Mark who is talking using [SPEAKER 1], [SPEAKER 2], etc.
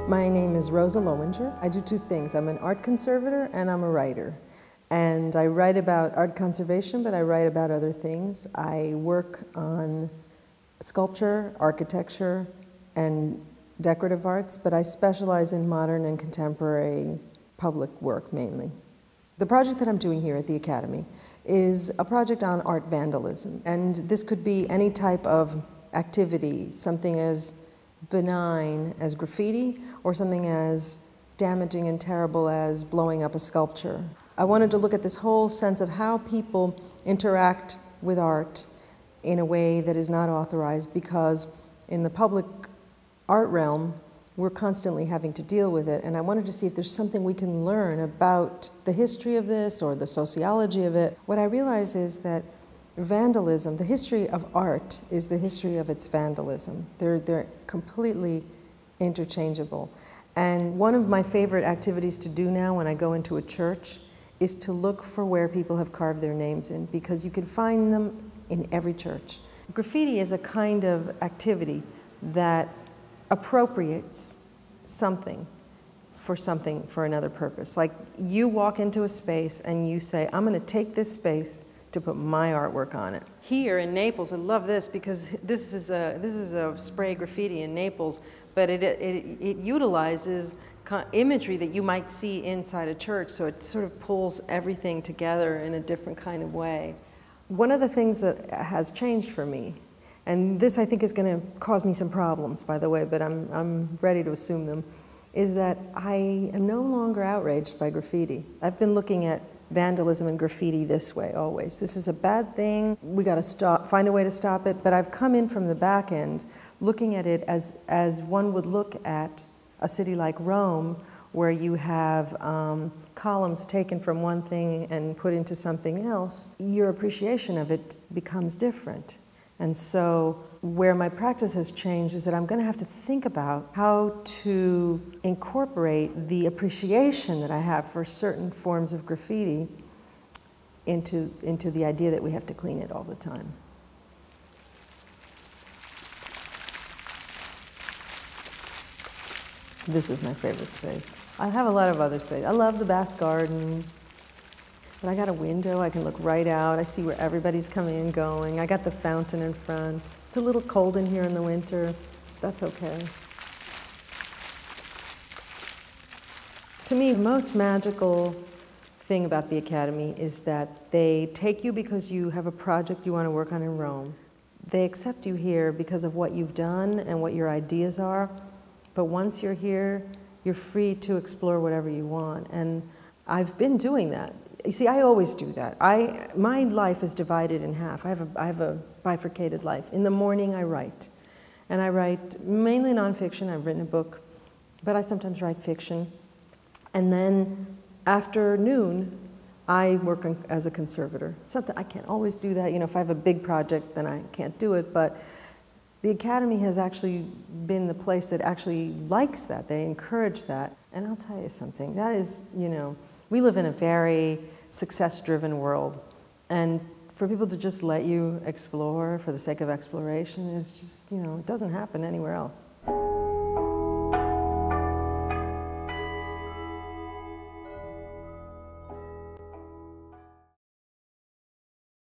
[SPEAKER 1] My name is Rosa Lowinger. I do two things. I'm an art conservator and I'm a writer. And I write about art conservation, but I write about other things. I work on sculpture, architecture, and decorative arts, but I specialize in modern and contemporary public work mainly. The project that I'm doing here at the Academy is a project on art vandalism. And this could be any type of activity, something as benign as graffiti or something as damaging and terrible as blowing up a sculpture. I wanted to look at this whole sense of how people interact with art in a way that is not authorized, because in the public art realm, we're constantly having to deal with it, and I wanted to see if there's something we can learn about the history of this or the sociology of it. What I realize is that vandalism, the history of art is the history of its vandalism. They're completely interchangeable. And one of my favorite activities to do now when I go into a church is to look for where people have carved their names in, because you can find them in every church. Graffiti is a kind of activity that appropriates something for another purpose. Like, you walk into a space and you say, I'm going to take this space to put my artwork on it. Here in Naples, I love this because this is a spray graffiti in Naples, but it utilizes imagery that you might see inside a church, so it sort of pulls everything together in a different kind of way. One of the things that has changed for me, and this I think is going to cause me some problems, by the way, but I'm ready to assume them, is that I am no longer outraged by graffiti. I've been looking at vandalism and graffiti this way always. This is a bad thing. We got to find a way to stop it. But I've come in from the back end, looking at it as one would look at a city like Rome, where you have columns taken from one thing and put into something else. Your appreciation of it becomes different. And so where my practice has changed is that I'm going to have to think about how to incorporate the appreciation that I have for certain forms of graffiti into the idea that we have to clean it all the time. This is my favorite space. I have a lot of other space. I love the Bass Garden. But I got a window, I can look right out, I see where everybody's coming and going. I got the fountain in front. It's a little cold in here in the winter. That's okay. To me, the most magical thing about the Academy is that they take you because you have a project you want to work on in Rome. They accept you here because of what you've done and what your ideas are. But once you're here, you're free to explore whatever you want. And I've been doing that. You see, I always do that. My life is divided in half. I have a bifurcated life. In the morning, I write. And I write mainly nonfiction. I've written a book, but I sometimes write fiction. And then after noon, I work as a conservator. Sometimes I can't always do that. You know, if I have a big project, then I can't do it. But the Academy has actually been the place that actually likes that. They encourage that. And I'll tell you something. That is, you know, we live in a very success-driven world, and for people to just let you explore for the sake of exploration is just, you know, it doesn't happen anywhere else.